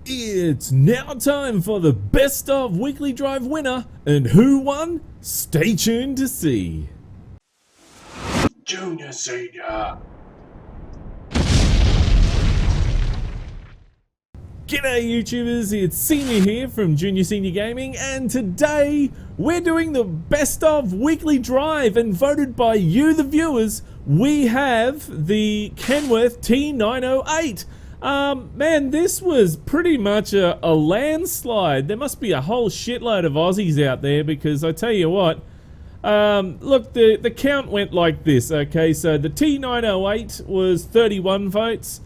It's now time for the best of weekly drive winner, and who won? Stay tuned to see. Junior Senior. G'day YouTubers, it's Senior here from Junior Senior Gaming, and today we're doing the best of weekly drive, and voted by you the viewers, we have the Kenworth T908. Man, this was pretty much a landslide. There must be a whole shitload of Aussies out there, because I tell you what, look, the count went like this, okay? So the T908 was 31 votes.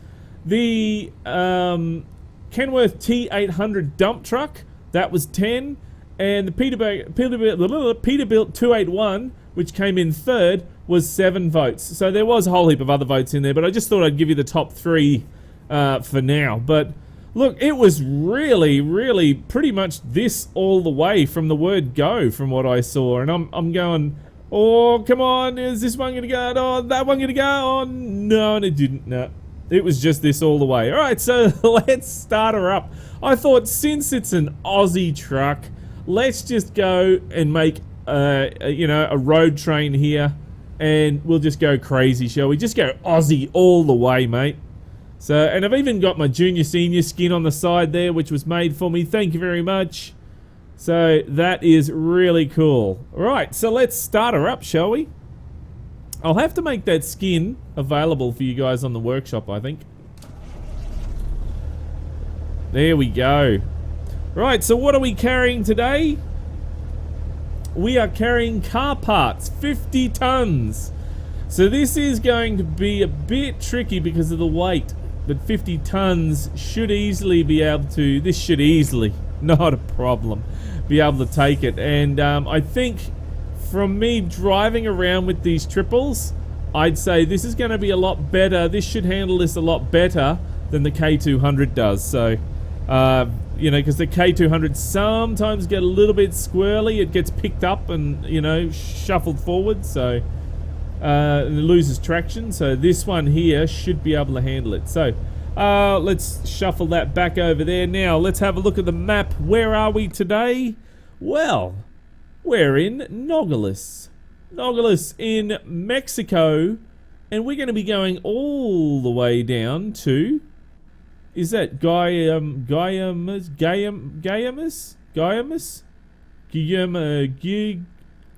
The Kenworth T800 dump truck, that was 10. And the Peterbilt 281, which came in third, was 7 votes. So there was a whole heap of other votes in there, but I just thought I'd give you the top 3 for now. But look, it was really pretty much this all the way from the word go, from what I saw. And I'm going, oh, come on, is this one gonna go? Oh, that one gonna go? Oh, no, and it didn't. No, it was just this all the way. All right, so let's start her up. I thought, since it's an Aussie truck, let's just go and make a road train here, and we'll just go crazy, shall we? Just go Aussie all the way, mate. So, and I've even got my Junior Senior skin on the side there, which was made for me. Thank you very much. So that is really cool. Right, so let's start her up, shall we? I'll have to make that skin available for you guys on the workshop, I think. There we go. Right, so what are we carrying today? We are carrying car parts, 50 tons. So this is going to be a bit tricky because of the weight. But 50 tons should easily be able to, this should easily, not a problem, be able to take it. And I think from me driving around with these triples, I'd say this is going to be a lot better. This should handle this a lot better than the K200 does. So, you know, because the K200 sometimes get a little bit squirrely. It gets picked up and, you know, shuffled forward. So, it loses traction. So this one here should be able to handle it. So let's shuffle that back over there. Now let's have a look at the map. Where are we today? Well, we're in Nogales in Mexico, and we're going to be going all the way down to, is that Guaymas?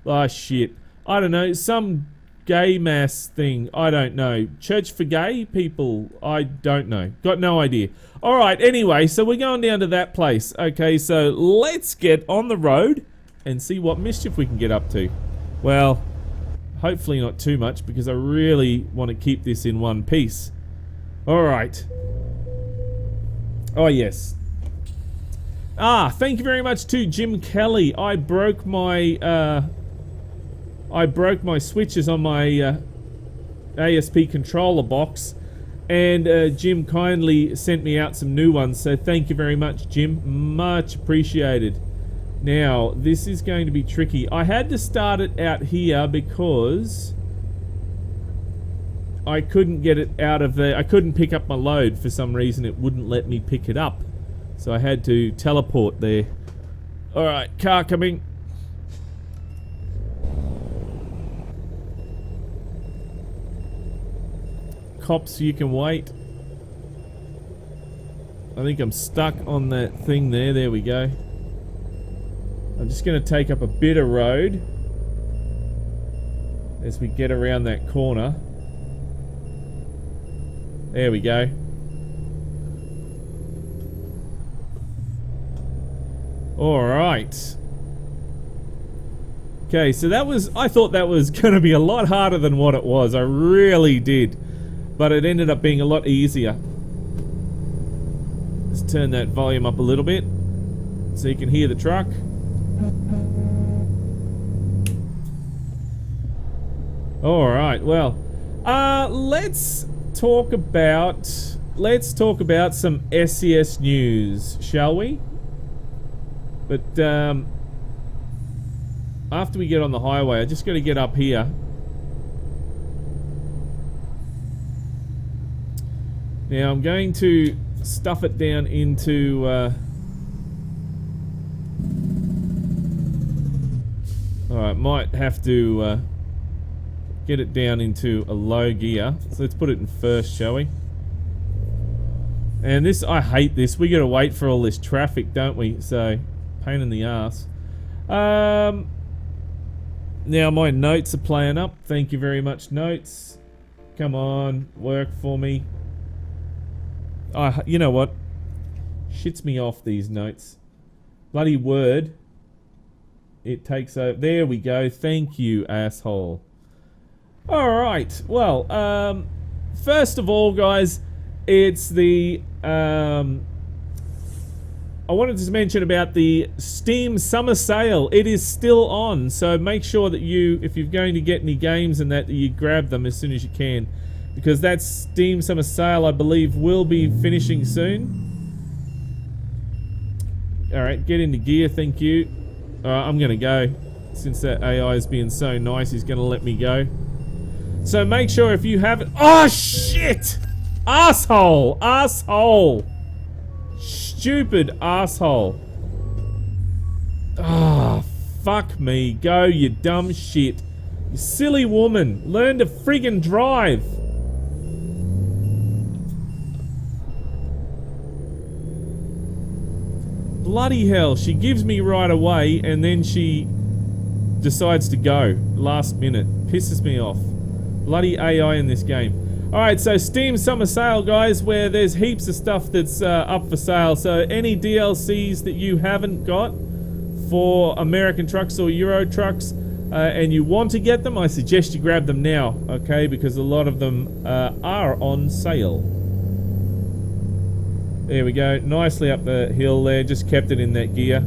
Oh shit, I don't know, some gay mass thing, I don't know. Church for gay people, I don't know. Got no idea. Alright, anyway, so we're going down to that place. Okay, so let's get on the road and see what mischief we can get up to. Well, hopefully not too much, because I really want to keep this in one piece. Alright. Oh, yes. Thank you very much to Jim Kelly. I broke my switches on my ASP controller box, and Jim kindly sent me out some new ones, so thank you very much, Jim. Much appreciated. Now, this is going to be tricky. I had to start it out here because I couldn't get it out of there. I couldn't pick up my load for some reason. It wouldn't let me pick it up, so I had to teleport there. Alright, car coming. Cops, you can wait. I think I'm stuck on that thing there. There we go. I'm just going to take up a bit of road as we get around that corner. There we go. Alright. Okay, so that was, I thought that was going to be a lot harder than what it was. I really did. But it ended up being a lot easier. Let's turn that volume up a little bit so you can hear the truck. Alright, well, let's talk about some SES news, shall we? But after we get on the highway, I just got to get up here. Now I'm going to stuff it down into alright, might have to get it down into a low gear. So let's put it in first, shall we? And this, I hate this. We gotta wait for all this traffic, don't we? So, pain in the ass. Now my notes are playing up. Thank you very much, notes. Come on, work for me. You know what? Shits me off, these notes. Bloody Word. It takes over. There we go. Thank you, asshole. Alright, well, first of all, guys, it's the, I wanted to mention about the Steam Summer Sale. It is still on, so make sure that you, if you're going to get any games and that, you grab them as soon as you can. Because that Steam Summer Sale, I believe, will be finishing soon. Alright, get into gear, thank you. Alright, I'm gonna go. Since that AI is being so nice, he's gonna let me go. So make sure if you haven't... Oh, shit! Asshole! Asshole! Stupid asshole. Ah, fuck me. Go, you dumb shit. You silly woman. Learn to friggin' drive. Bloody hell. She gives me right away and then she decides to go last minute. Pisses me off. Bloody AI in this game. Alright, so Steam Summer Sale, guys, where there's heaps of stuff that's up for sale. So any DLCs that you haven't got for American trucks or Euro trucks and you want to get them, I suggest you grab them now, okay? Because a lot of them are on sale. There we go, nicely up the hill there, just kept it in that gear.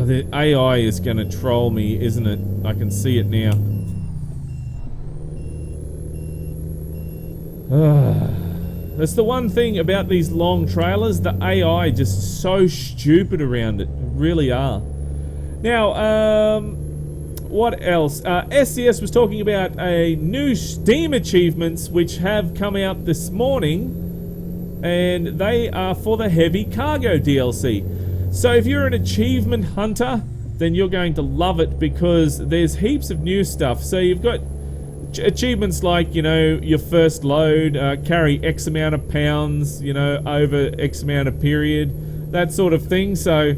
The AI is going to troll me, isn't it? I can see it now. That's the one thing about these long trailers. The AI just so stupid around it. Really are. Now, what else? SCS was talking about a new Steam achievements which have come out this morning. And they are for the heavy cargo DLC. So if you're an achievement hunter, then you're going to love it because there's heaps of new stuff. So you've got achievements like, you know, your first load, carry X amount of pounds, you know, over X amount of period, that sort of thing. So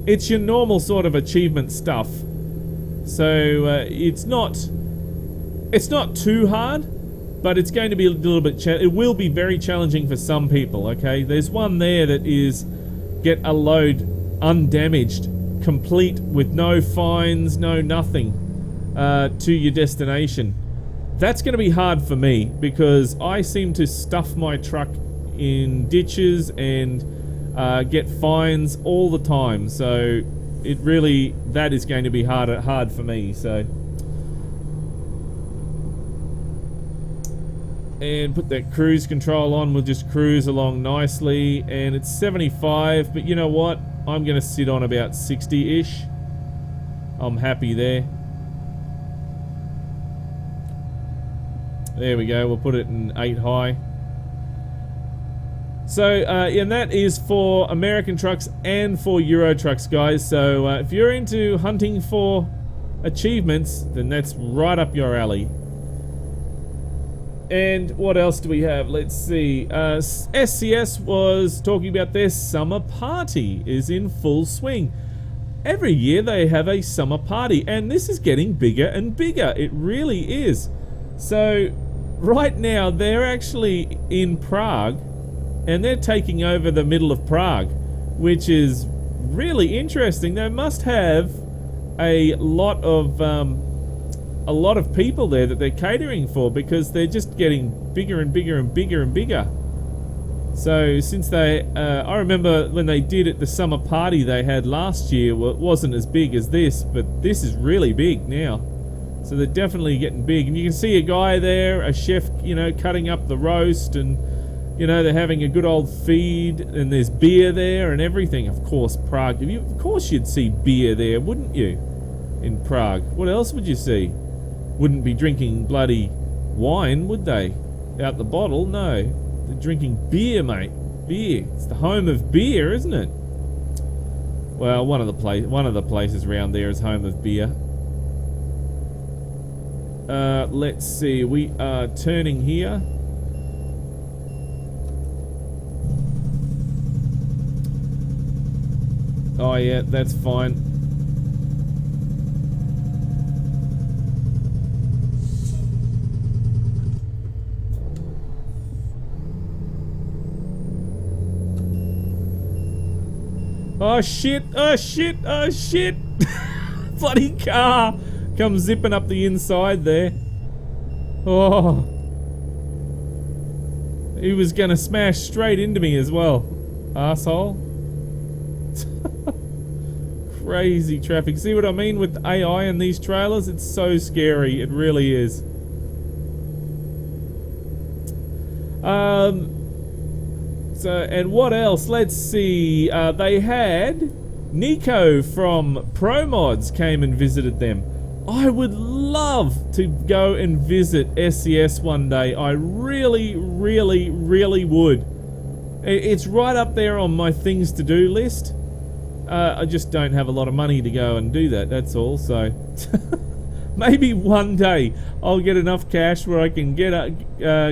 it's your normal sort of achievement stuff. So it's not too hard, but it's going to be a little bit, it will be very challenging for some people, okay? There's one there that is get a load undamaged, complete with no fines, no nothing, to your destination. That's going to be hard for me because I seem to stuff my truck in ditches and get fines all the time. So it really, that is going to be hard for me. So, and put that cruise control on, we'll just cruise along nicely, and it's 75, but you know what, I'm gonna sit on about 60-ish. I'm happy there. There we go, we'll put it in 8 high. So, and that is for American trucks and for Euro trucks, guys. So if you're into hunting for achievements, then that's right up your alley. And what else do we have? Let's see. SCS was talking about their summer party is in full swing. Every year they have a summer party, and this is getting bigger and bigger. It really is. So right now they're actually in Prague, and they're taking over the middle of Prague, which is really interesting. They must have a lot of people there that they're catering for because they're just getting bigger and bigger and bigger and bigger. So since they, I remember when they did it, the summer party they had last year, well, it wasn't as big as this, but this is really big now. So they're definitely getting big. And you can see a guy there, a chef, you know, cutting up the roast, and, you know, they're having a good old feed, and there's beer there and everything. Of course, Prague, of course you'd see beer there, wouldn't you? in Prague. What else would you see? Wouldn't be drinking bloody wine, would they? Out the bottle? No. They're drinking beer, mate. Beer. It's the home of beer, isn't it? Well, one of the places around there is home of beer. Let's see. We are turning here. Oh yeah, that's fine. Oh shit, oh shit, oh shit. Bloody car comes zipping up the inside there. Oh. He was gonna smash straight into me as well. Arsehole. Crazy traffic. See what I mean with AI in these trailers? It's so scary. It really is. So, and what else? Let's see. They had Nico from ProMods came and visited them. I would love to go and visit SCS one day. I really, really, really would. It's right up there on my things to do list. I just don't have a lot of money to go and do that, that's all. So maybe one day I'll get enough cash where I can get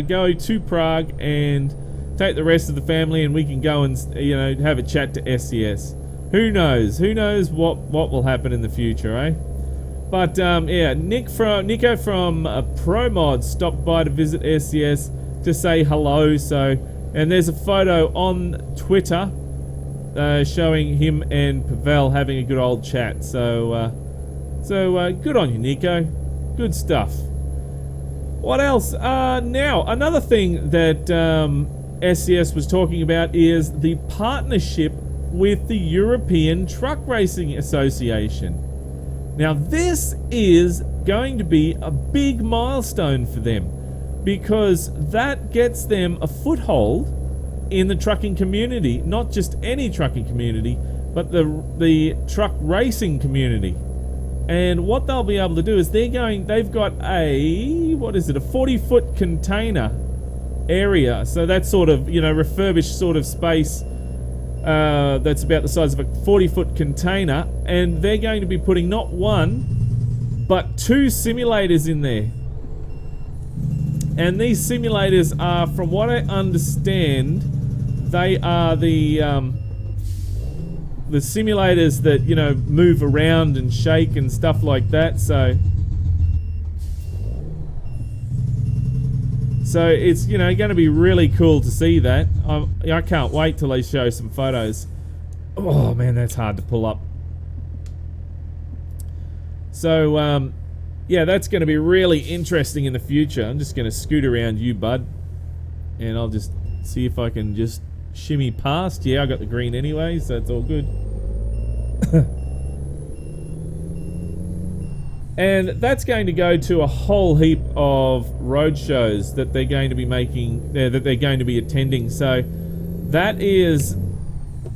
go to Prague and take the rest of the family, and we can go and, you know, have a chat to SCS. Who knows? Who knows what will happen in the future, eh? But yeah, Nico from ProMods stopped by to visit SCS to say hello. So, and there's a photo on Twitter showing him and Pavel having a good old chat. So, good on you, Nico. Good stuff. What else? Now, another thing that SCS was talking about is the partnership with the European Truck Racing Association. Now, this is going to be a big milestone for them, because that gets them a foothold in the trucking community. Not just any trucking community, but the truck racing community. And what they'll be able to do is they've got a, what is it, a 40-foot container area. So that's sort of, you know, refurbished sort of space that's about the size of a 40-foot container, and they're going to be putting not one but 2 simulators in there. And these simulators are, from what I understand, they are the simulators that, you know, move around and shake and stuff like that. So it's, you know, going to be really cool to see that. I can't wait till they show some photos. Oh man, that's hard to pull up. So yeah, that's going to be really interesting in the future. I'm just going to scoot around you, bud, and I'll just see if I can just shimmy past. Yeah, I got the green anyway, so it's all good. And that's going to go to a whole heap of road shows that they're going to be making, that they're going to be attending. So that is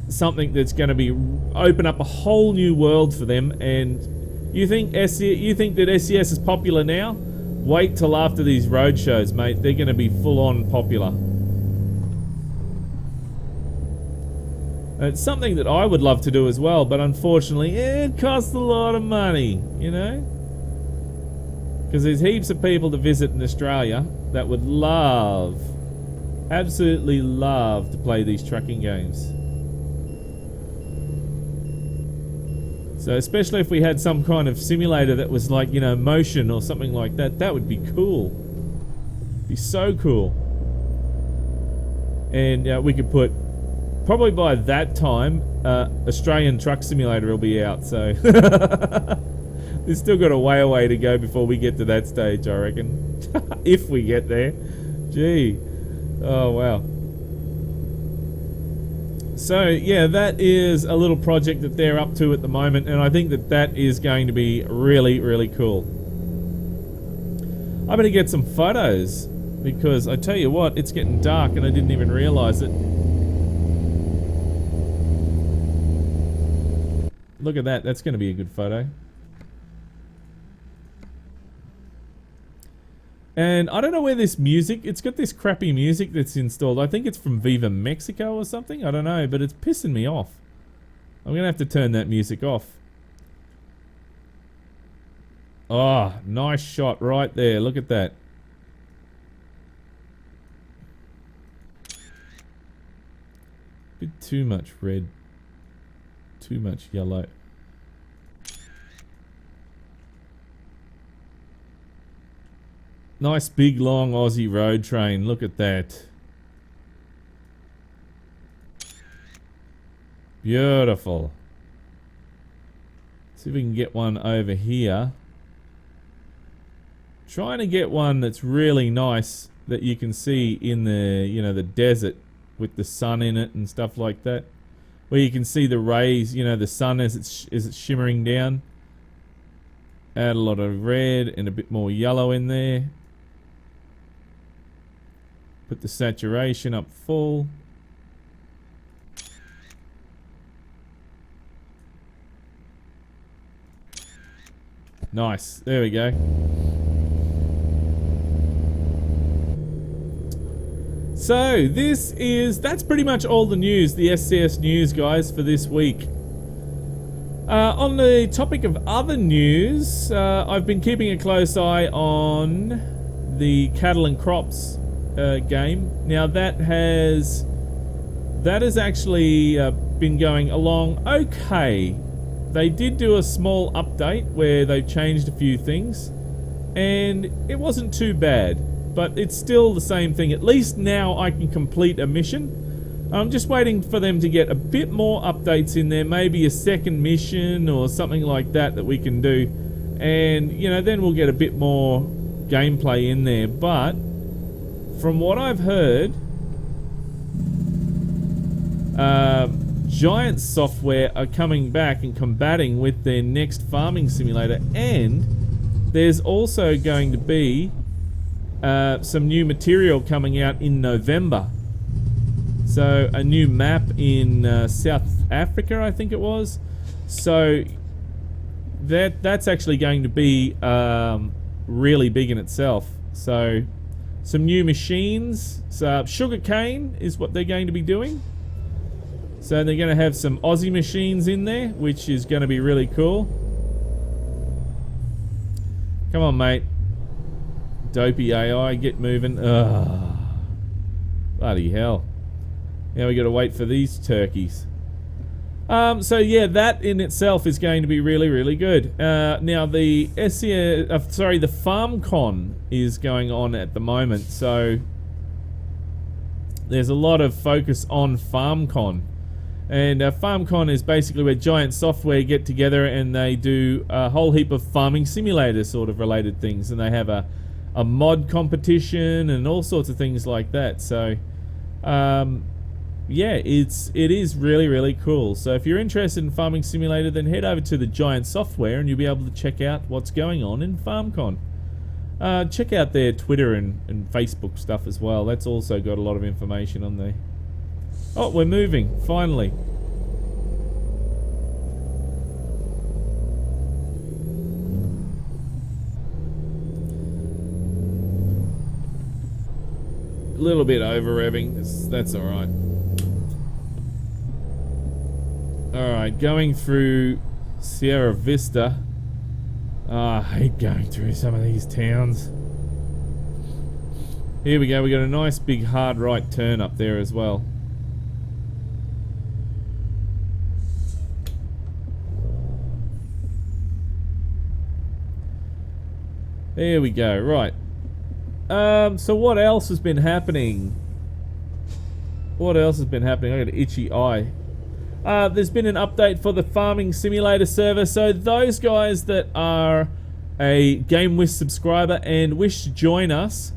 something that's going to be open up a whole new world for them. And you think that SCS is popular now? Wait till after these road shows, mate. They're going to be full on popular. It's something that I would love to do as well, but unfortunately it costs a lot of money, you know? Because there's heaps of people to visit in Australia that would love, absolutely love to play these trucking games. So especially if we had some kind of simulator that was like, you know, motion or something like that, that would be cool. Be so cool. And we could put, probably by that time, Australian Truck Simulator will be out, so we've still got a way away to go before we get to that stage, I reckon. If we get there. Gee. Oh, wow. So, yeah, that is a little project that they're up to at the moment, and I think that that is going to be really, really cool. I'm going to get some photos, because I tell you what, it's getting dark and I didn't even realise it. Look at that, that's going to be a good photo. And I don't know where this music, it's got this crappy music that's installed. I think it's from Viva Mexico or something. I don't know, but it's pissing me off. I'm going to have to turn that music off. Oh, nice shot right there. Look at that. Bit too much red. Too much yellow. Nice big long Aussie road train. Look at that. Beautiful. See if we can get one over here. Trying to get one that's really nice that you can see in the, you know, the desert with the sun in it and stuff like that. Where you can see the rays, you know, the sun as it's shimmering down. Add a lot of red and a bit more yellow in there. Put the saturation up full. Nice. There we go. So that's pretty much all the news, the SCS news, guys, for this week. On the topic of other news, I've been keeping a close eye on the cattle and crops game. Now that has actually been going along okay. They did do a small update where they've changed a few things, and it wasn't too bad, but it's still the same thing. At least now I can complete a mission. I'm just waiting for them to get a bit more updates in there, maybe a second mission or something like that we can do, and you know, then we'll get a bit more gameplay in there. But from what I've heard, Giant Software are coming back and combating with their next farming simulator, and there's also going to be some new material coming out in November. So a new map in South Africa, I think it was. So that's actually going to be really big in itself. So some new machines. So sugarcane is what they're going to be doing. So they're going to have some Aussie machines in there, which is going to be really cool. Come on, mate. Dopey AI, get moving. Ugh. Bloody hell. Now we got to wait for these turkeys. So yeah, that in itself is going to be really, really good. Now the the FarmCon is going on at the moment, so there's a lot of focus on FarmCon. And FarmCon is basically where Giant Software get together and they do a whole heap of farming simulator sort of related things, and they have a mod competition and all sorts of things like that. So yeah, it is really, really cool. So if you're interested in farming simulator, then head over to the Giant Software and you'll be able to check out what's going on in FarmCon. Check out their Twitter and Facebook stuff as well. That's also got a lot of information on there. Oh, we're moving, finally. A little bit over revving, that's alright. Alright, going through Sierra Vista. I hate going through some of these towns. Here we go, we got a nice big hard right turn up there as well. There we go, right. So what else has been happening? What else has been happening? I got an itchy eye. There's been an update for the Farming Simulator server. So those guys that are a GameWish subscriber and wish to join us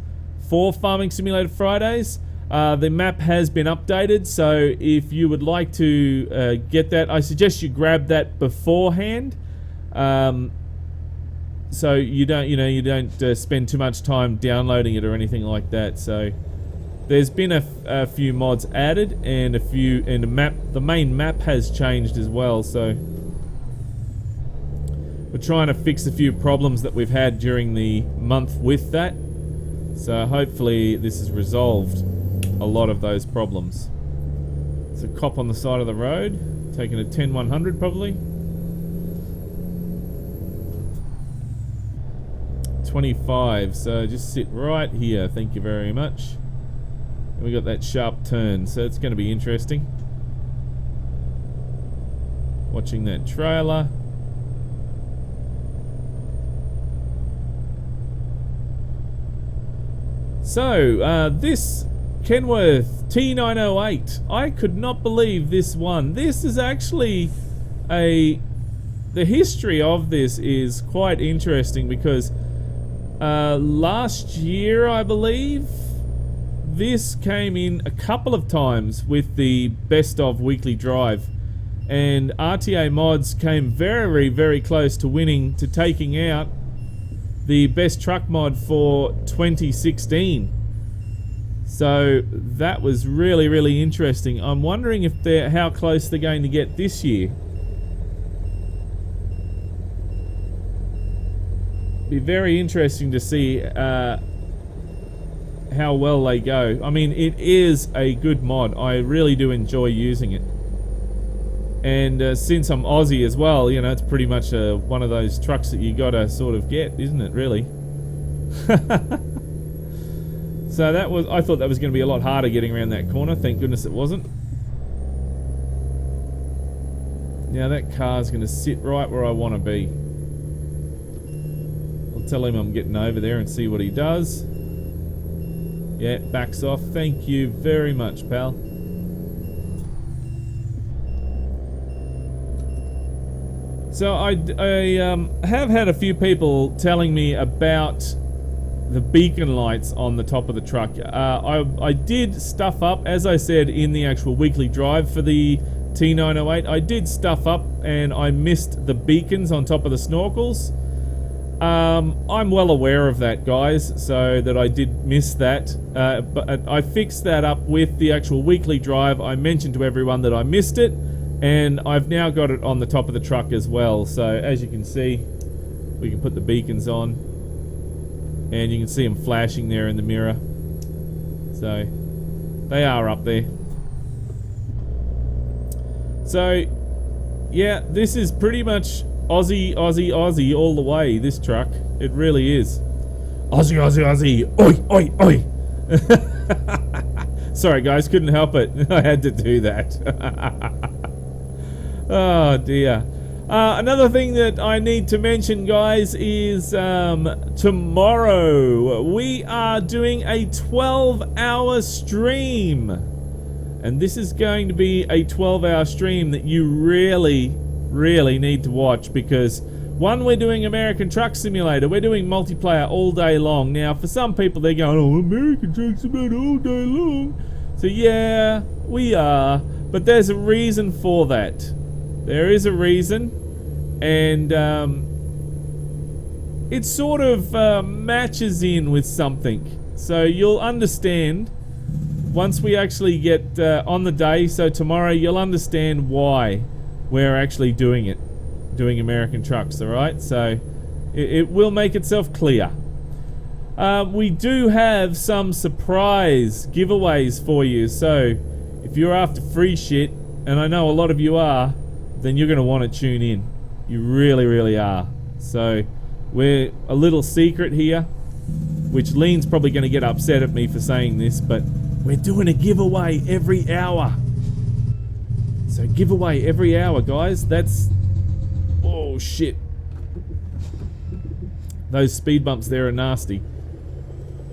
for Farming Simulator Fridays, the map has been updated. So if you would like to get that, I suggest you grab that beforehand. So you don't spend too much time downloading it or anything like that. So there's been a few mods added, and the main map has changed as well. So we're trying to fix a few problems that we've had during the month with that. So hopefully this has resolved a lot of those problems. There's a cop on the side of the road, taking a 10-100 probably. 25, so just sit right here, thank you very much. And we got that sharp turn, so it's going to be interesting. Watching that trailer. So, this Kenworth T908, I could not believe this one. This is actually the history of this is quite interesting because last year, I believe, this came in a couple of times with the Best of Weekly Drive, and RTA-mods came very, very close to winning, to taking out the best truck mod for 2016. So that was really, really interesting. I'm wondering if how close they're going to get this year. Be very interesting to see how well they go. I mean, it is a good mod. I really do enjoy using it. And since I'm Aussie as well, you know, it's pretty much one of those trucks that you gotta sort of get, isn't it, really? So that was, I thought that was going to be a lot harder getting around that corner. Thank goodness it wasn't. Now that car's going to sit right where I want to be. Tell him I'm getting over there and see what he does. Yeah, backs off. Thank you very much, pal. So I have had a few people telling me about the beacon lights on the top of the truck. I did stuff up, as I said in the actual weekly drive for the T908, I did stuff up and I missed the beacons on top of the snorkels. I'm well aware of that, guys, so that I did miss that, but I fixed that up with the actual weekly drive. I mentioned to everyone that I missed it, and I've now got it on the top of the truck as well. So as you can see, we can put the beacons on, and you can see them flashing there in the mirror. So they are up there. So yeah, this is pretty much Aussie, Aussie, Aussie all the way, this truck. It really is. Aussie, Aussie, Aussie. Oi, oi, oi. Sorry, guys, couldn't help it. I had to do that. Oh, dear. Another thing that I need to mention, guys, is tomorrow we are doing a 12-hour stream. And this is going to be a 12-hour stream that you really need to watch, because one, we're doing American Truck Simulator. We're doing multiplayer all day long. Now, for some people, they're going, oh, American Truck Simulator all day long. So yeah, we are, but there's a reason for that. There is a reason, and it sort of matches in with something. So you'll understand once we actually get on the day. So tomorrow you'll understand why we're actually doing it, doing American trucks, alright? So it will make itself clear. We do have some surprise giveaways for you, so if you're after free shit, and I know a lot of you are, then you're going to want to tune in. You really are. So we're a little secret here, which Lean's probably going to get upset at me for saying this, but we're doing a giveaway every hour. So giveaway every hour, guys. That's... oh, shit. Those speed bumps there are nasty.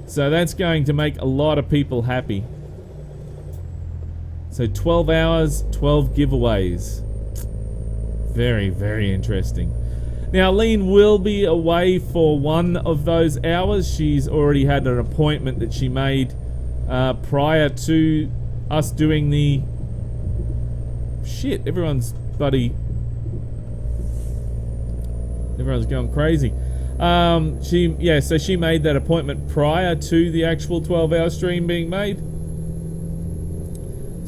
So that's going to make a lot of people happy. So 12 hours, 12 giveaways. Very interesting. Now, Lean will be away for one of those hours. She's already had an appointment that she made prior to us doing the... shit, everyone's going crazy. So she made that appointment prior to the actual 12-hour stream being made.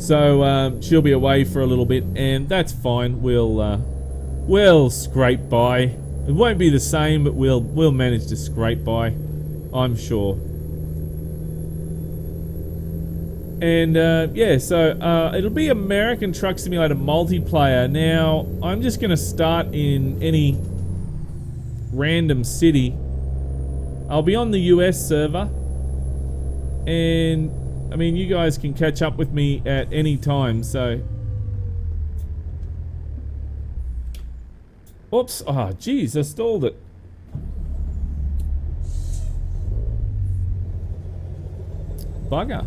So she'll be away for a little bit, and that's fine. We'll scrape by. It won't be the same, but we'll manage to scrape by, I'm sure. And yeah, so it'll be American Truck Simulator multiplayer. Now, I'm just going to start in any random city. I'll be on the US server. And, I mean, you guys can catch up with me at any time, so... Oops. Oh, jeez, I stalled it. Bugger.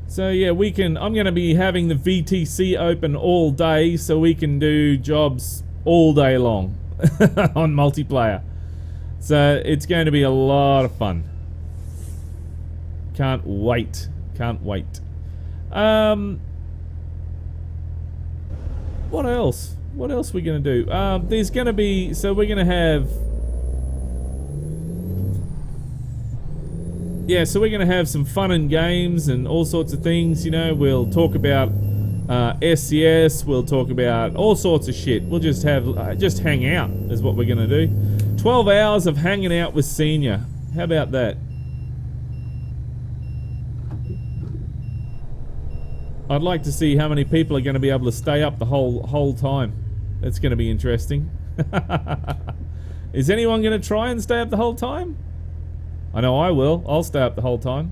So yeah, we can, I'm going to be having the VTC open all day so we can do jobs all day long on multiplayer. So it's going to be a lot of fun. Can't wait. Can't wait. What else? What else are we going to do? There's going to be, so we're going to have... Yeah, so we're going to have some fun and games and all sorts of things, you know. We'll talk about SCS, we'll talk about all sorts of shit. We'll just have, just hang out is what we're going to do. 12 hours of hanging out with Senior. How about that? I'd like to see how many people are going to be able to stay up the whole time. That's going to be interesting. Is anyone going to try and stay up the whole time? I know I will. I'll stay up the whole time.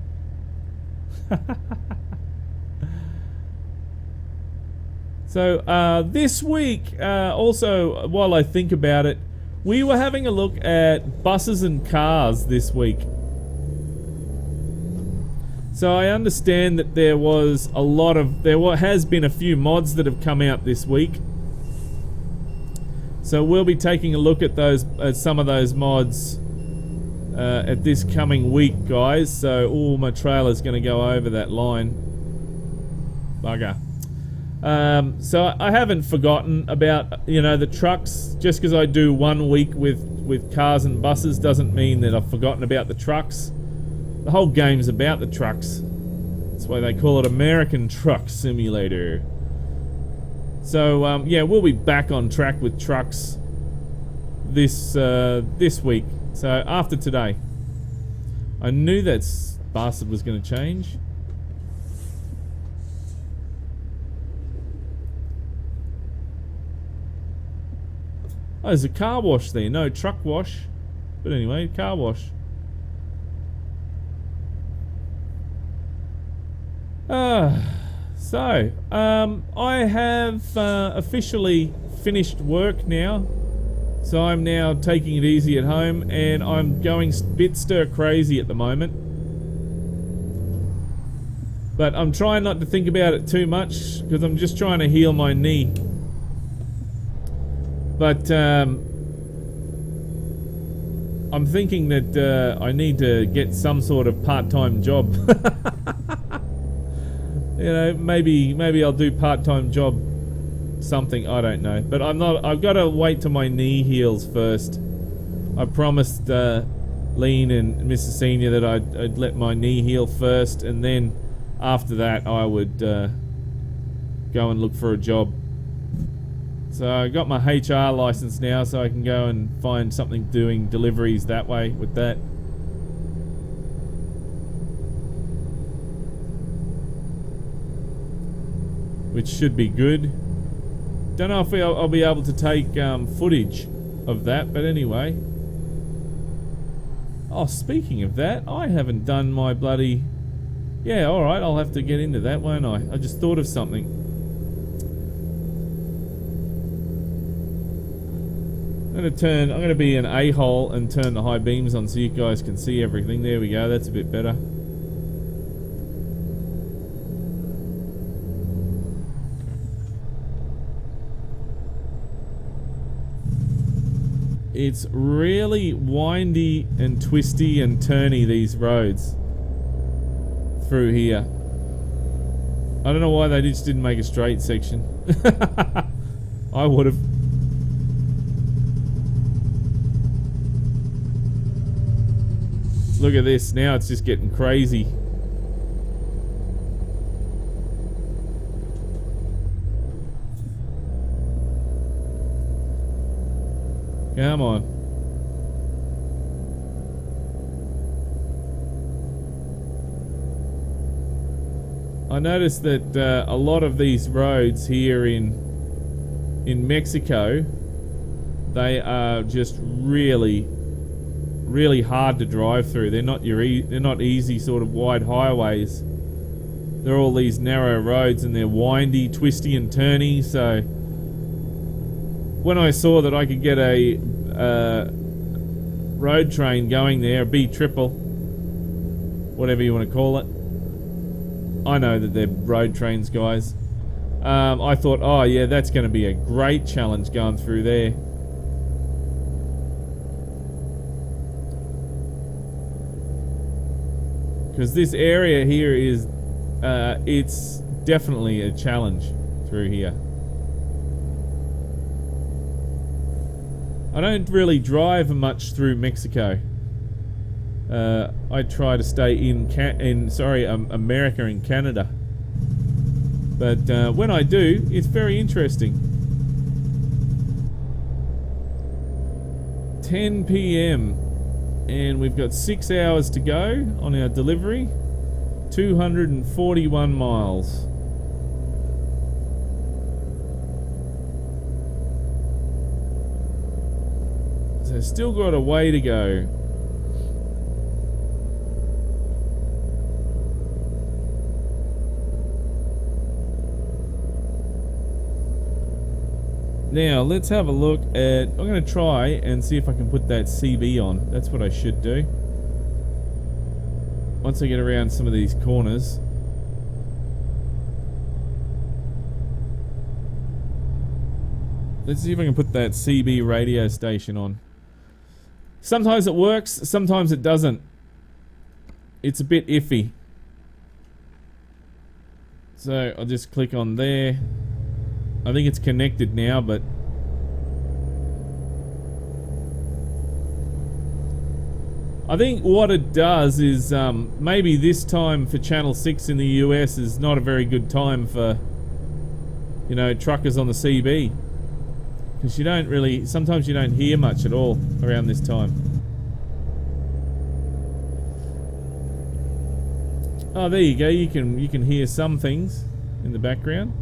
So this week, also, while I think about it, we were having a look at buses and cars this week. So I understand that there was a lot of, has been a few mods that have come out this week. So we'll be taking a look at those, at some of those mods at this coming week, guys. So, oh, my trailer's going to go over that line. Bugger. So I haven't forgotten about, you know, the trucks. Just because I do 1 week with cars and buses doesn't mean that I've forgotten about the trucks. The whole game's about the trucks. That's why they call it American Truck Simulator. So, yeah, we'll be back on track with trucks this week. So, after today. I knew that bastard was going to change. Oh, there's a car wash there. No, truck wash. But anyway, car wash. So, I have officially finished work now. So I'm now taking it easy at home, and I'm going a bit stir crazy at the moment. But I'm trying not to think about it too much, because I'm just trying to heal my knee. But I'm thinking that I need to get some sort of part-time job. You know, maybe I'll do part-time job something, I don't know. But I've got to wait till my knee heals first. I promised Lean and Mr. Senior that I'd let my knee heal first, and then after that I would go and look for a job. So I got my HR license now, so I can go and find something doing deliveries that way with that. Which should be good. Don't know if I'll be able to take footage of that, but anyway. Oh, speaking of that, I haven't done my bloody... Yeah, alright, I'll have to get into that, won't I? I just thought of something. I'm going to be an a-hole and turn the high beams on so you guys can see everything. There we go, that's a bit better. It's really windy and twisty and turny, these roads through here. I don't know why they just didn't make a straight section. I would have. Look at this, now it's just getting crazy. Come on. I noticed that a lot of these roads here in Mexico, they are just really hard to drive through. They're not easy sort of wide highways. They're all these narrow roads, and they're windy, twisty and turny. So when I saw that I could get a road train going there, a B triple, whatever you want to call it. I know that they're road trains, guys. I thought, oh yeah, that's going to be a great challenge going through there. Because this area here is, it's definitely a challenge through here. I don't really drive much through Mexico. I try to stay in America and Canada. But when I do, it's very interesting. 10 p.m. and we've got 6 hours to go on our delivery. 241 miles. So still got a way to go. Now let's have a look at, I'm going to try and see if I can put that CB on. That's what I should do. Once I get around some of these corners. Let's see if I can put that CB radio station on. Sometimes it works, sometimes it doesn't. It's a bit iffy. So I'll just click on there. I think it's connected now, but I think what it does is maybe this time for Channel 6 in the US is not a very good time for, you know, truckers on the CB. Because you don't really, sometimes you don't hear much at all around this time. Oh, there you go. You can hear some things in the background.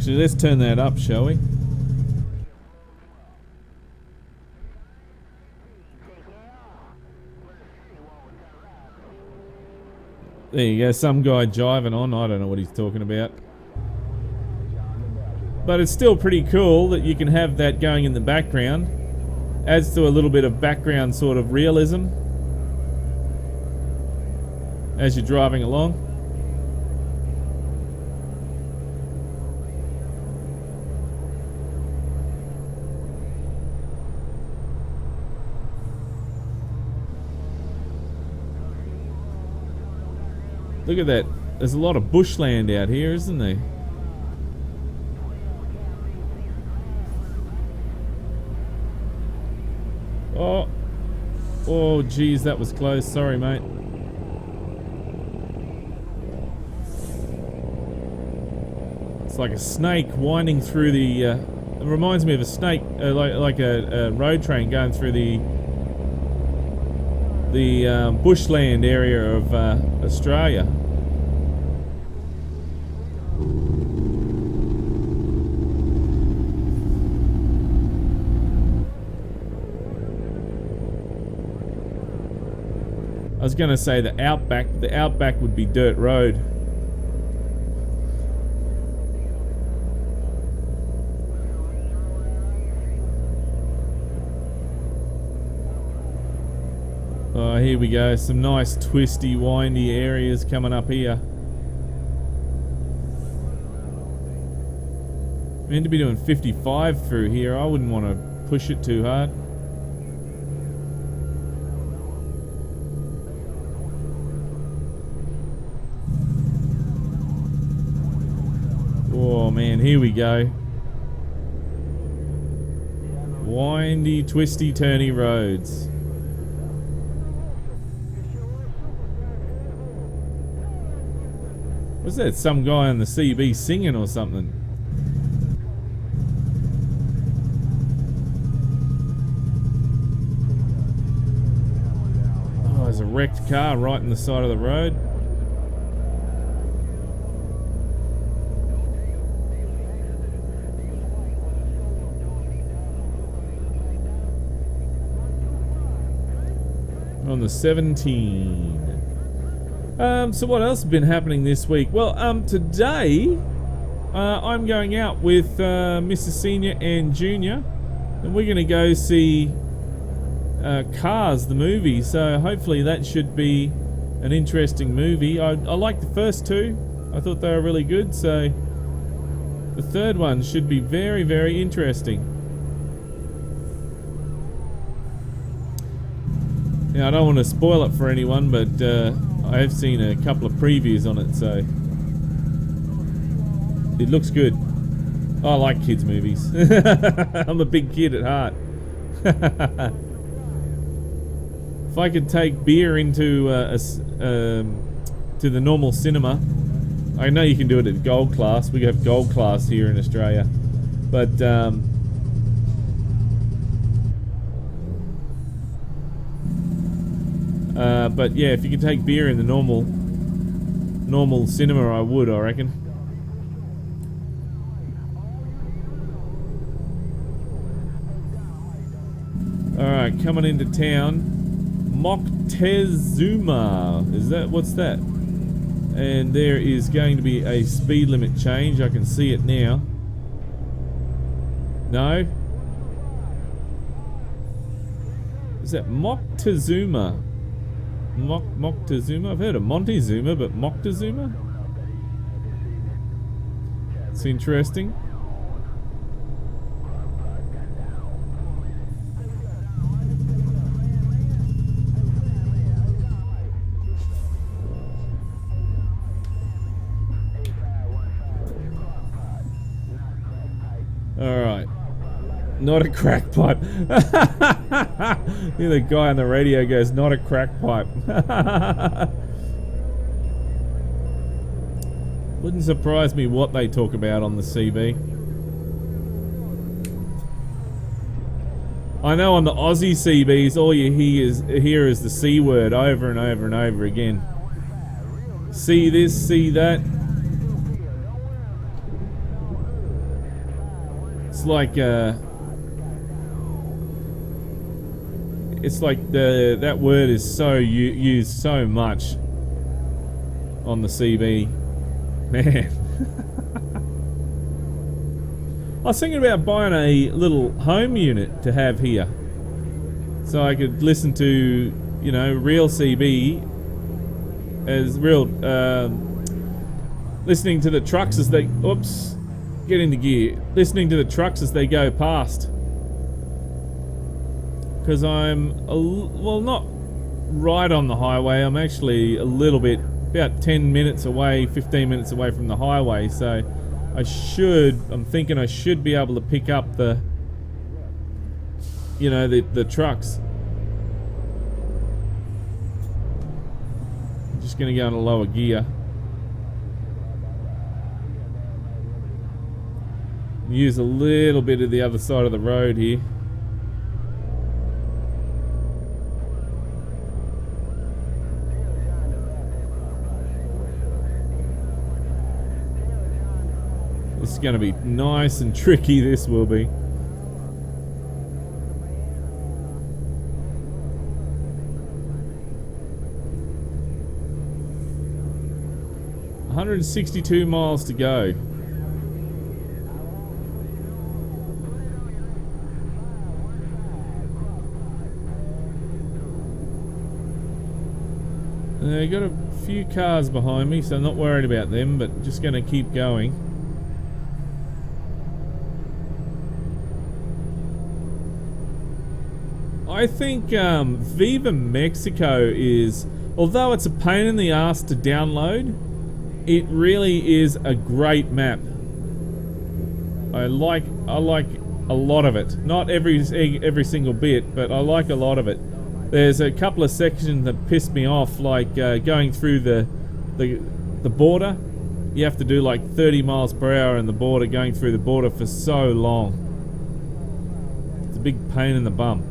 So let's turn that up, shall we? There you go, some guy jiving on. I don't know what he's talking about. But it's still pretty cool that you can have that going in the background. Adds to a little bit of background sort of realism as you're driving along. Look at that. There's a lot of bushland out here, isn't there? Oh. Oh, geez, that was close. Sorry, mate. It's like a snake winding through the... it reminds me of a snake, like a road train going through the bushland area of Australia. I was going to say the outback would be dirt road. Oh, here we go. Some nice twisty, windy areas coming up here. Meant to be doing 55 through here. I wouldn't want to push it too hard. Oh man, here we go. Windy, twisty, turny roads. What's that? Some guy on the CB singing or something? Oh, there's a wrecked car right in the side of the road. On the 17. So what else has been happening this week? Well, today I'm going out with Mrs. Senior and Junior, and we're going to go see Cars, the movie. So hopefully that should be an interesting movie. I liked the first two. I thought they were really good. So the third one should be very, very interesting. Now, I don't want to spoil it for anyone, but I have seen a couple of previews on it, so it looks good. I like kids' movies. I'm a big kid at heart. If I could take beer into to the normal cinema, I know you can do it at gold class. We have gold class here in Australia, but yeah, if you could take beer in the normal cinema, I would, I reckon. Alright, coming into town. Moctezuma. What's that? And there is going to be a speed limit change. I can see it now. No? Is that Moctezuma? Moctezuma? I've heard of Montezuma, but Moctezuma? It's interesting. Alright. Not a crack pipe. The guy on the radio goes, not a crack pipe. Wouldn't surprise me what they talk about on the CB. I know on the Aussie CBs, all you hear is the C word over and over and over again. See this, see that. It's like that word is so used so much on the CB, man. I was thinking about buying a little home unit to have here, so I could listen to, you know, real CB as real, listening to the trucks as they, oops, get into gear, listening to the trucks as they go past. Because I'm, well, not right on the highway, I'm actually a little bit, about 10 minutes away, 15 minutes away from the highway, so I'm thinking I should be able to pick up the, you know, the trucks. Just gonna go in a lower gear. Use a little bit of the other side of the road here. This is going to be nice and tricky, this will be. $162 miles to go. I got a few cars behind me, so I'm not worried about them, but just going to keep going. I think Viva Mexico is, although it's a pain in the ass to download, it really is a great map. I like a lot of it. Not every single bit, but I like a lot of it. There's a couple of sections that piss me off, like going through the border. You have to do like 30 miles per hour in the border, going through the border for so long. It's a big pain in the bum.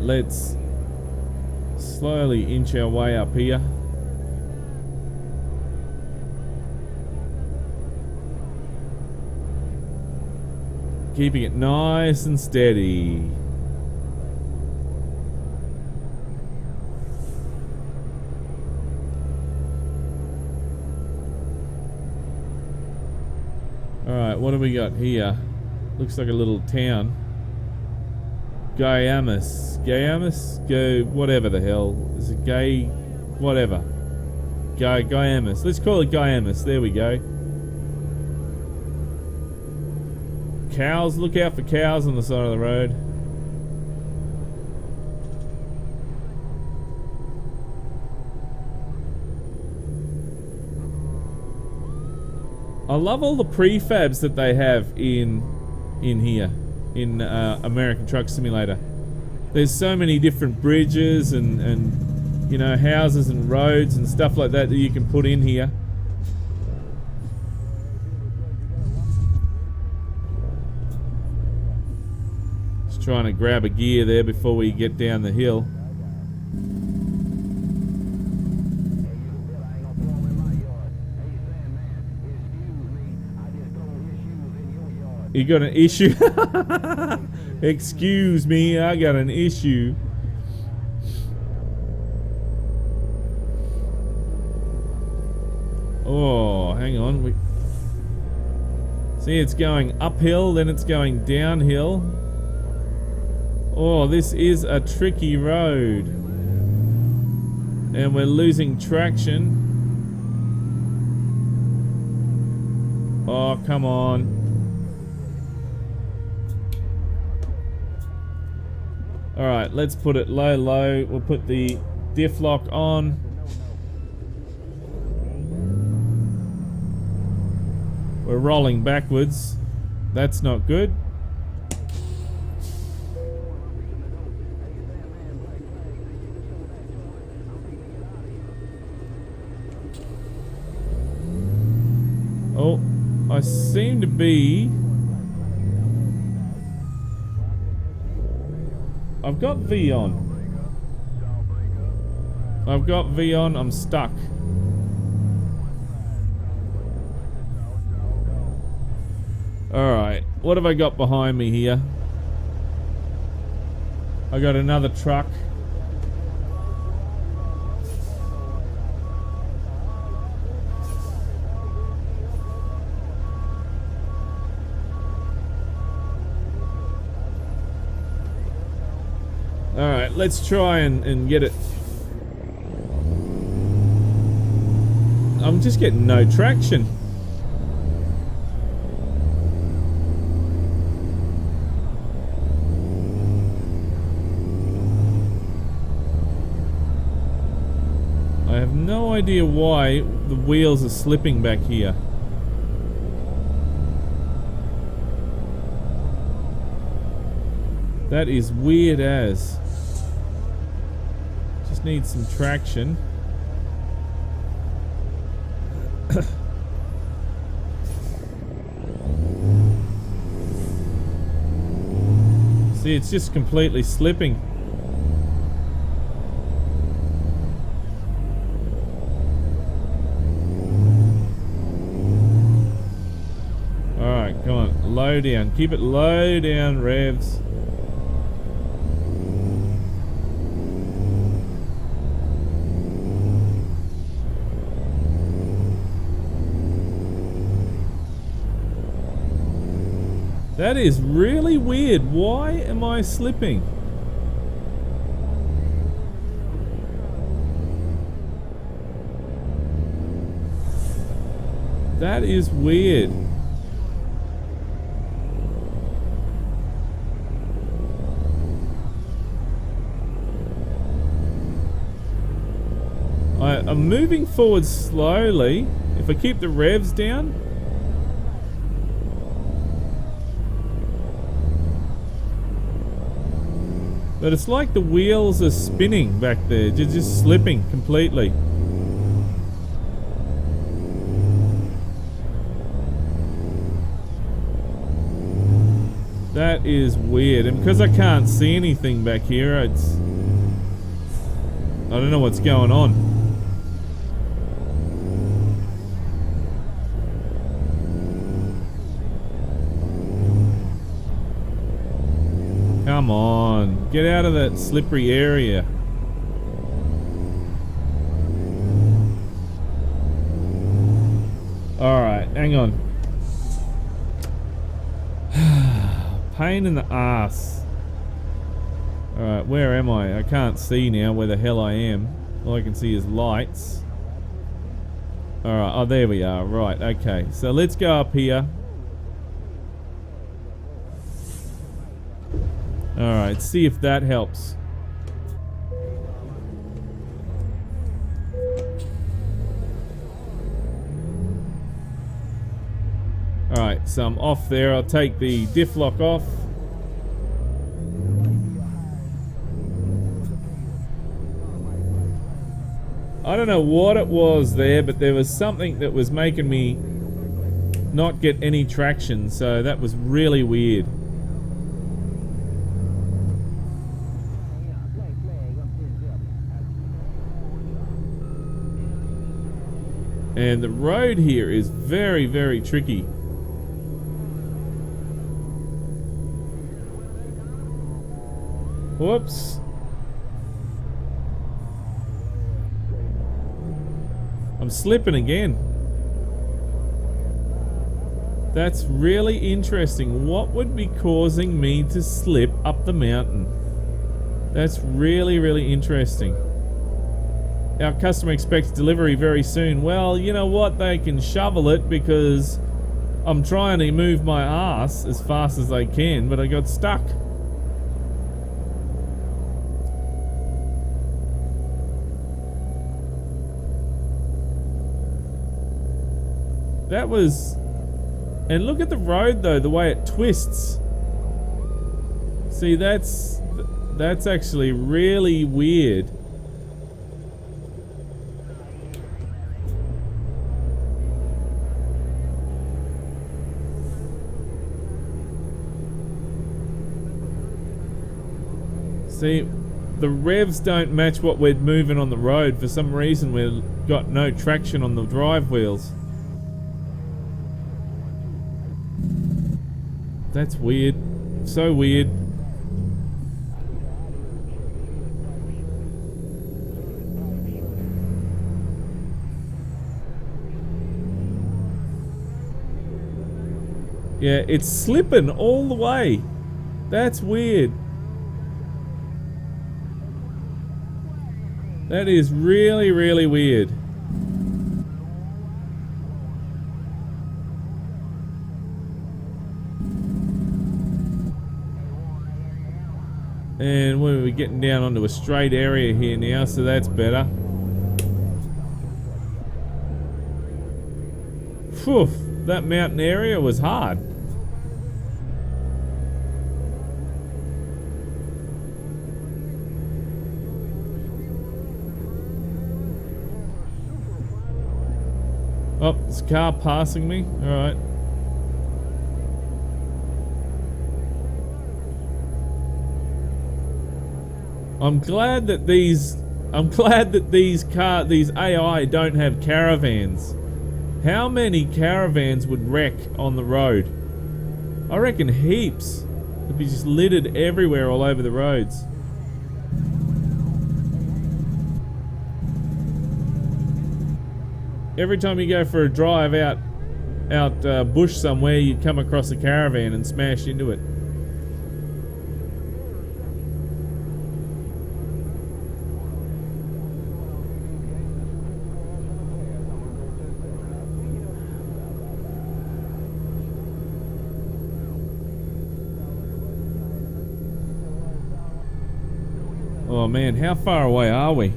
let's slowly inch our way up here. Keeping it nice and steady. Alright, what do we got here? Looks like a little town. Gyamus? Go, whatever the hell. Is it gay? Whatever. Gyamus. Let's call it Gyamus. There we go. Cows. Look out for cows on the side of the road. I love all the prefabs that they have in here. In American Truck Simulator. There's so many different bridges and you know, houses and roads and stuff like that that you can put in here. Just trying to grab a gear there before we get down the hill. You got an issue? Excuse me, I got an issue. Oh, hang on. See, it's going uphill, then it's going downhill. Oh, this is a tricky road. And we're losing traction. Oh, come on. Alright, let's put it low. We'll put the diff lock on. We're rolling backwards. That's not good. Oh, I seem to be... I've got V on. I'm stuck. Alright, what have I got behind me here? I got another truck. Alright, let's try and get it. I'm just getting no traction. I have no idea why the wheels are slipping back here. That is weird as. Just need some traction. See, it's just completely slipping. Alright, come on. Low down. Keep it low down, revs. That is really weird. Why am I slipping? That is weird. I'm moving forward slowly. If I keep the revs down. But it's like the wheels are spinning back there, just slipping completely. That is weird. And because I can't see anything back here, I don't know what's going on. Come on. Get out of that slippery area. Alright, hang on. Pain in the ass. Alright, where am I? I can't see now where the hell I am. All I can see is lights. Alright, oh there we are. Right, okay. So let's go up here. Alright, see if that helps. Alright, so I'm off there. I'll take the diff lock off. I don't know what it was there, but there was something that was making me not get any traction, so that was really weird. And the road here is very, very tricky. Whoops. I'm slipping again. That's really interesting. What would be causing me to slip up the mountain? That's really, really interesting. Our customer expects delivery very soon. Well, you know what? They can shovel it because I'm trying to move my ass as fast as I can, but I got stuck. That was... And look at the road though, the way it twists. See, that's actually really weird. See, the revs don't match what we're moving on the road. For some reason, we've got no traction on the drive wheels. That's weird. So weird. Yeah, it's slipping all the way. That's weird. That is really, really weird. And we're getting down onto a straight area here now, so that's better. Phew, that mountain area was hard. Oh, this car passing me. All right. I'm glad that these AI don't have caravans. How many caravans would wreck on the road? I reckon heaps. It'd be just littered everywhere all over the roads. Every time you go for a drive out bush somewhere, you'd come across a caravan and smash into it. Oh man, how far away are we?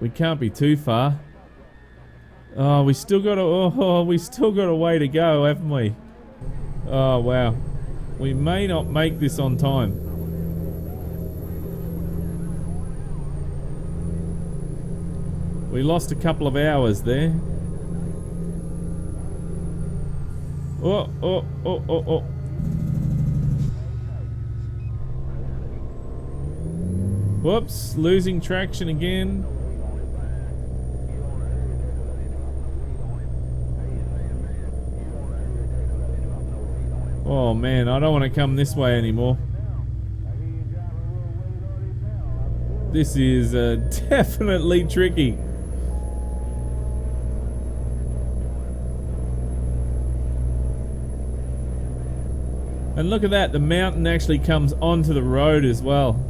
We can't be too far. Oh, we still got a way to go, haven't we? Oh wow. We may not make this on time. We lost a couple of hours there. Oh. Whoops, losing traction again. Oh man, I don't want to come this way anymore. This is definitely tricky. And look at that, the mountain actually comes onto the road as well.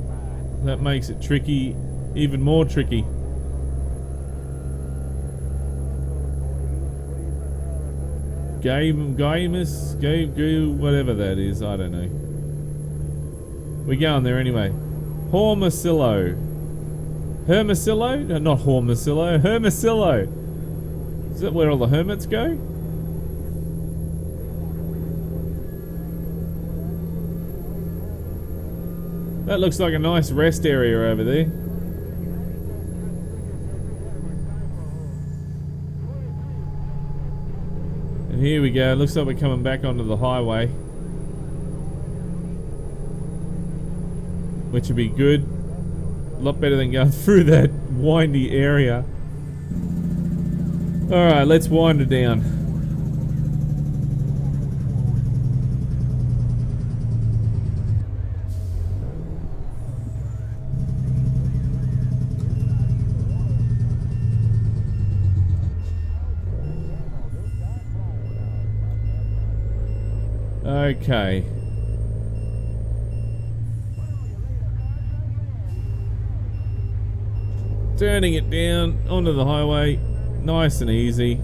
That makes it tricky, even more tricky. Gaimus, whatever that is, I don't know. We're going there anyway. Hermosillo. Hermosillo? No, not Hermosillo. Hermosillo. Is that where all the hermits go? That looks like a nice rest area over there. And here we go. Looks like we're coming back onto the highway, which would be good. A lot better than going through that windy area. Alright, let's wind it down. Okay. Turning it down onto the highway, nice and easy.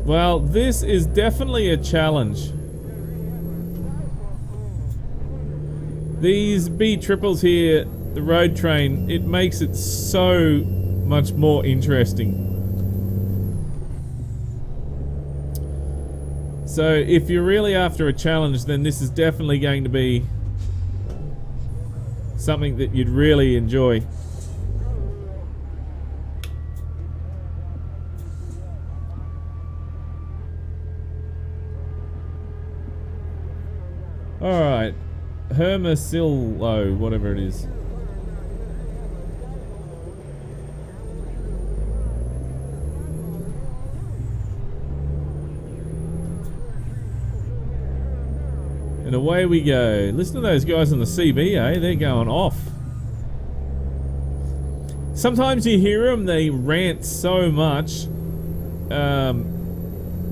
Well, this is definitely a challenge. These B triples here, the road train, it makes it so much more interesting. So if you're really after a challenge, then this is definitely going to be something that you'd really enjoy. Alright, Hermosillo, whatever it is. And away we go. Listen to those guys on the CB, eh? They're going off. Sometimes you hear them, they rant so much.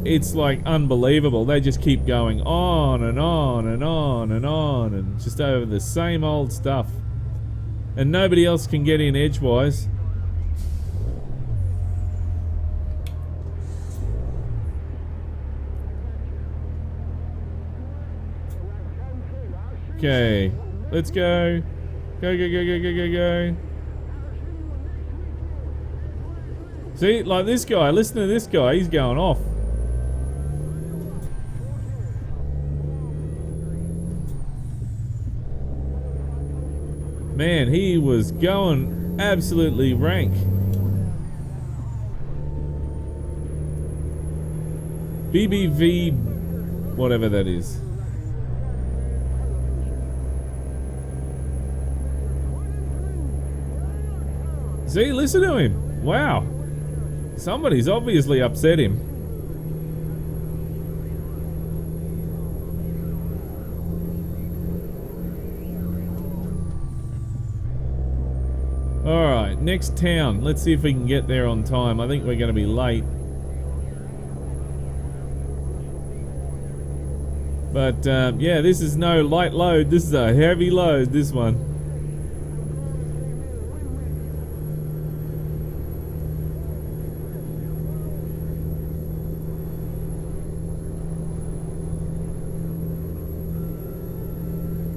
It's like unbelievable. They just keep going on and on and on and on and just over the same old stuff. And nobody else can get in edgewise. Okay, let's go. Go, go, go, go, go, go, go. See, like this guy, listen to this guy, he's going off. Man, he was going absolutely rank. BBV, whatever that is. See, listen to him. Wow. Somebody's obviously upset him. Alright, next town. Let's see if we can get there on time. I think we're going to be late. But, yeah, this is no light load. This is a heavy load, this one.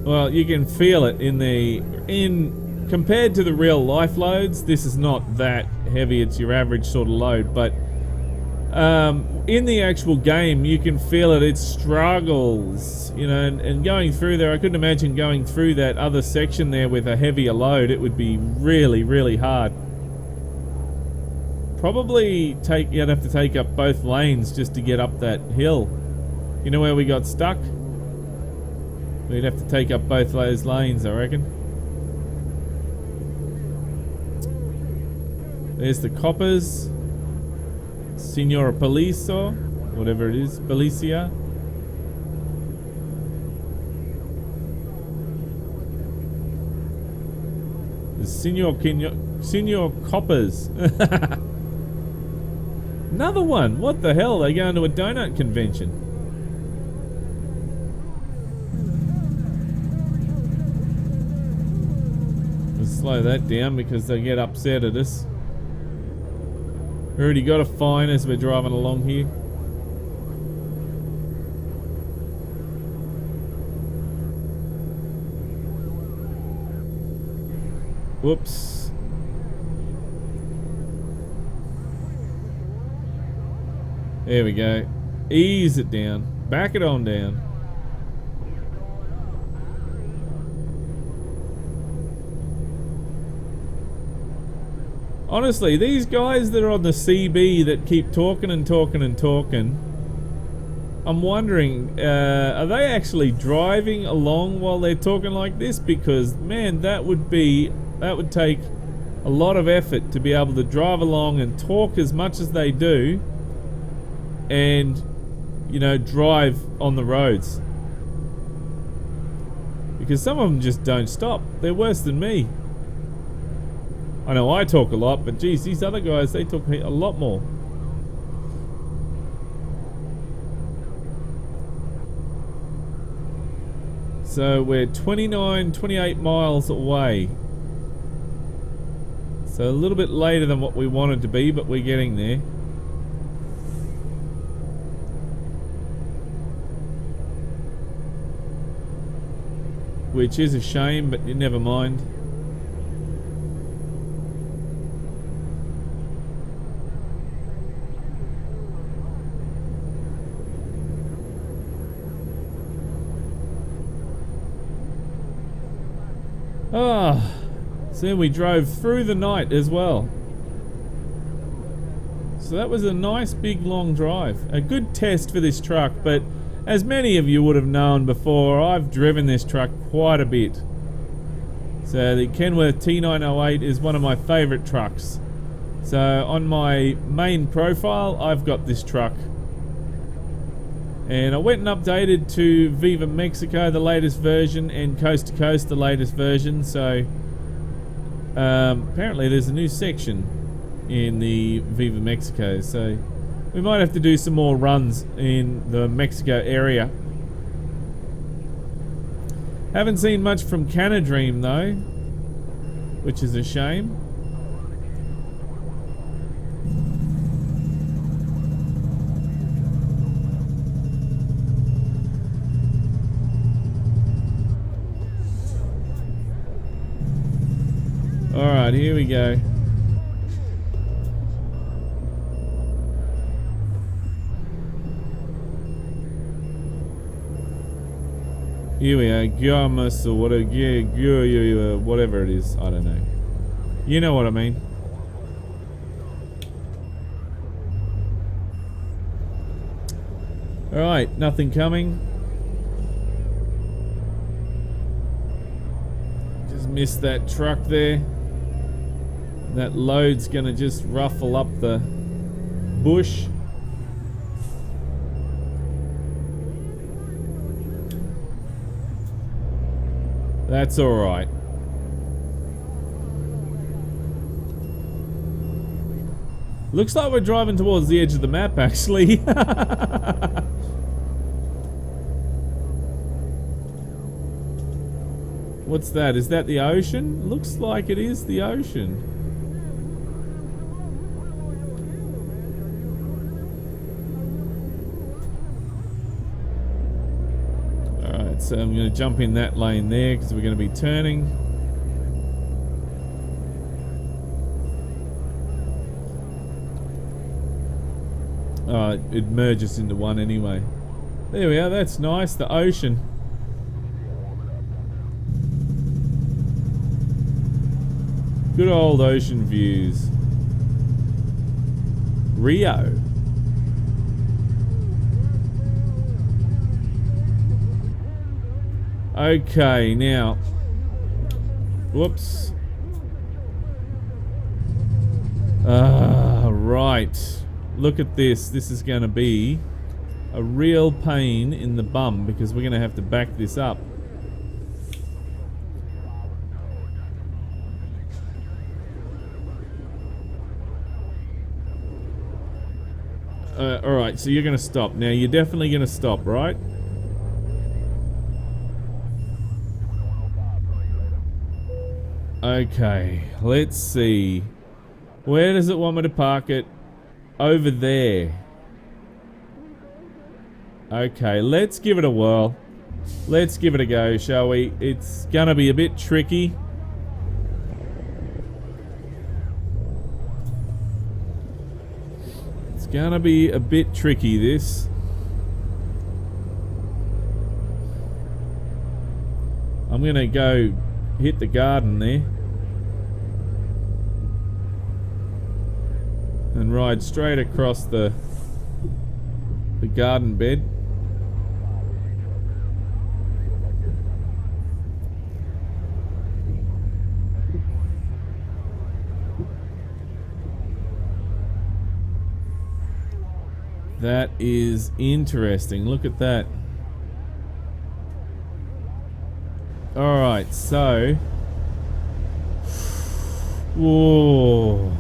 Well, you can feel it compared to the real life loads, this is not that heavy, it's your average sort of load, but in the actual game you can feel it, it struggles, you know, and going through there, I couldn't imagine going through that other section there with a heavier load. It would be really, really hard. Probably you'd have to take up both lanes just to get up that hill. You know where we got stuck? We'd have to take up both those lanes, I reckon. There's the coppers. Signor Poliso, whatever it is, Policia. The Signor Coppers. Another one. What the hell? They going to a donut convention. We'll slow that down because they get upset at us. We already got a fine as we're driving along here. Whoops. There we go. Ease it down. Back it on down. Honestly, these guys that are on the CB that keep talking and talking and talking, I'm wondering, are they actually driving along while they're talking like this? Because, man, that would take a lot of effort to be able to drive along and talk as much as they do and, you know, drive on the roads. Because some of them just don't stop. They're worse than me. I know I talk a lot, but geez, these other guys, they talk a lot more. So we're 28 miles away. So a little bit later than what we wanted to be, but we're getting there. Which is a shame, but never mind. Ah, so we drove through the night as well. So that was a nice big long drive. A good test for this truck, but as many of you would have known before, I've driven this truck quite a bit. So the Kenworth T908 is one of my favourite trucks. So on my main profile, I've got this truck. And I went and updated to Viva Mexico, the latest version, and Coast to Coast, the latest version. So apparently there's a new section in the Viva Mexico. So we might have to do some more runs in the Mexico area. Haven't seen much from Canadream though, which is a shame. Alright, here we go. Here we are, Gyamas or whatever it is, I don't know. You know what I mean. Alright, nothing coming. Just missed that truck there. That load's gonna just ruffle up the bush. That's alright. Looks like we're driving towards the edge of the map, actually. What's that? Is that the ocean? Looks like it is the ocean. So I'm going to jump in that lane there because we're going to be turning. It merges into one anyway. There we are, that's nice, the ocean. Good old ocean views. Rio. Okay, now. Whoops. Right. Look at this. This is going to be a real pain in the bum because we're going to have to back this up. Alright, so you're going to stop. Now, you're definitely going to stop, right? Okay, let's see. Where does it want me to park it? Over there. Okay, let's give it a whirl. Let's give it a go, shall we? It's going to be a bit tricky. It's going to be a bit tricky, this. I'm going to go hit the garden there. And ride straight across the garden bed. That is interesting. Look at that. Alright, so... Whoa.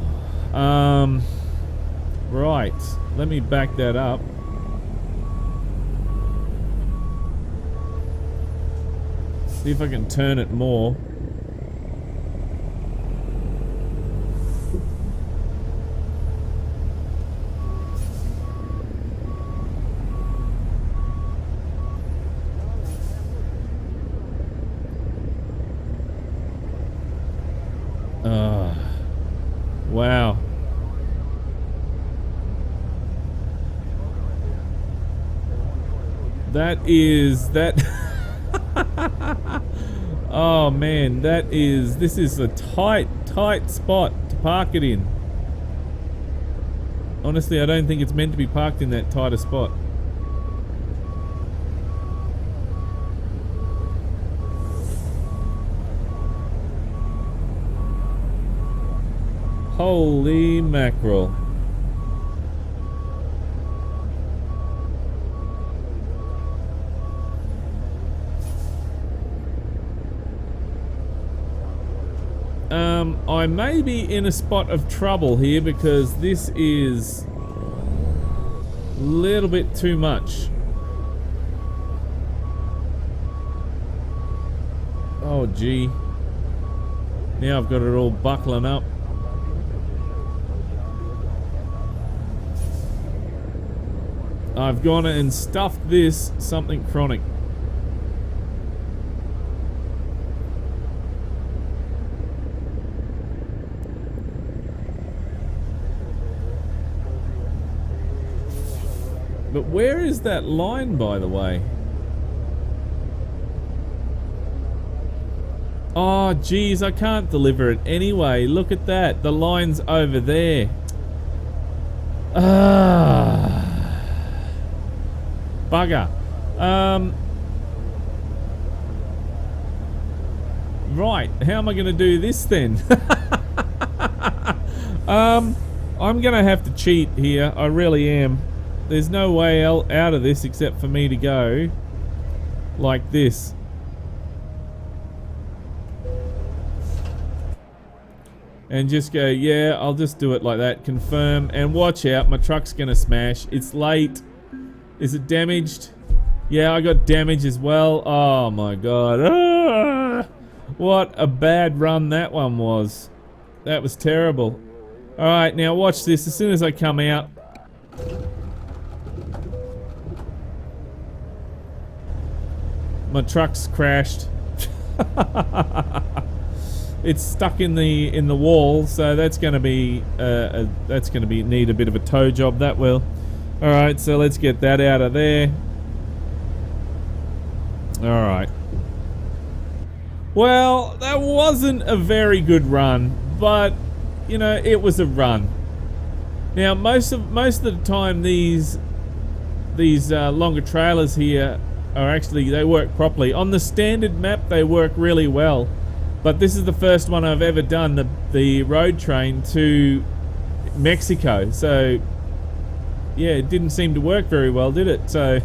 Right. Let me back that up. See if I can turn it more. Wow. That is that. Oh man, this is a tight spot to park it in. Honestly, I don't think it's meant to be parked in that tighter spot. Holy mackerel. I may be in a spot of trouble here because this is a little bit too much. Oh gee. Now I've got it all buckling up. I've gone and stuffed this something chronic. But where is that line, by the way? Oh, geez, I can't deliver it anyway. Look at that. The line's over there. Bugger. Right, how am I going to do this then? I'm going to have to cheat here. I really am. There's no way out of this except for me to go like this. And just go, yeah, I'll just do it like that. Confirm. And watch out, my truck's going to smash. It's late. Is it damaged? Yeah, I got damage as well. Oh my god. Ah, what a bad run that one was. That was terrible. Alright, now watch this. As soon as I come out... my truck's crashed. It's stuck in the wall, so that's going to be need a bit of a tow job. That will. All right, so let's get that out of there. All right. Well, that wasn't a very good run, but you know it was a run. Now most of the time these longer trailers here are actually, they work properly. On the standard map, they work really well. But this is the first one I've ever done, the road train to Mexico. So, yeah, it didn't seem to work very well, did it? So,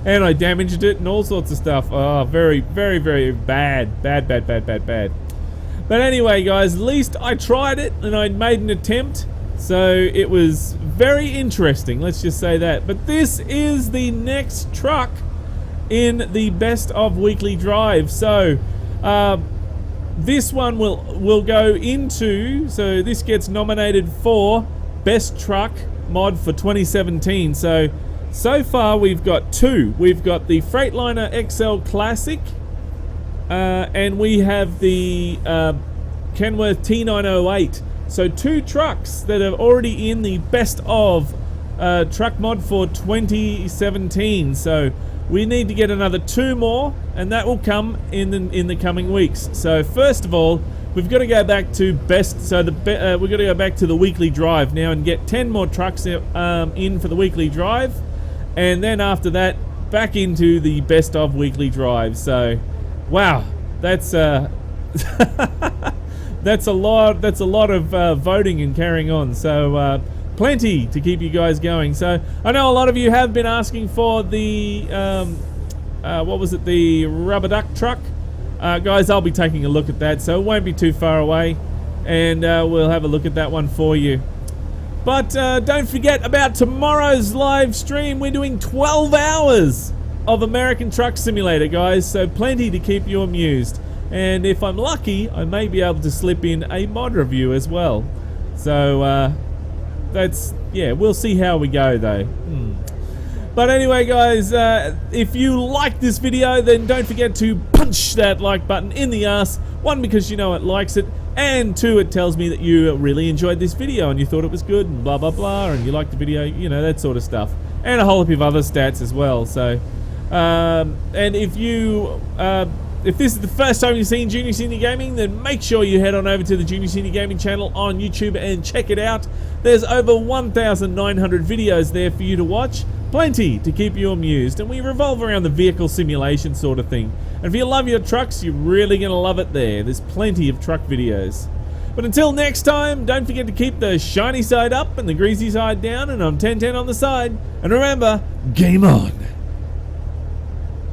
and I damaged it and all sorts of stuff. Oh, very, very, very bad. Bad. But anyway, guys, at least I tried it and I made an attempt. So it was very interesting, let's just say that. But this is the next truck in the Best of Weekly Drive. So this one will go into, so this gets nominated for Best Truck Mod for 2017. So far we've got two. We've got the Freightliner XL Classic, and we have the Kenworth T908. So two trucks that are already in the Best of Truck Mod for 2017. So we need to get another two more, and that will come in the coming weeks. So first of all, we've got to go back to Best. So we've got to go back to the Weekly Drive now and get 10 more trucks in for the Weekly Drive, and then after that, back into the Best of Weekly Drive. So, wow, that's that's a lot of voting and carrying on. So plenty to keep you guys going. So I know a lot of you have been asking for the what was it, the rubber duck truck. Guys, I'll be taking a look at that, so it won't be too far away, and we'll have a look at that one for you. But don't forget about tomorrow's live stream. We're doing 12 hours of American Truck Simulator, guys, so plenty to keep you amused. And if I'm lucky, I may be able to slip in a mod review as well. So that's, yeah, we'll see how we go though. But anyway, guys, if you like this video, then don't forget to punch that like button in the ass. One, because you know it likes it, and two, it tells me that you really enjoyed this video and you thought it was good and blah blah blah, and you liked the video, you know, that sort of stuff, and a whole heap of other stats as well. So and if you if this is the first time you've seen Junior Senior Gaming, then make sure you head on over to the Junior Senior Gaming channel on YouTube and check it out. There's over 1,900 videos there for you to watch. Plenty to keep you amused, and we revolve around the vehicle simulation sort of thing. And if you love your trucks, you're really going to love it there. There's plenty of truck videos. But until next time, don't forget to keep the shiny side up and the greasy side down, and I'm 1010 on the side. And remember, game on!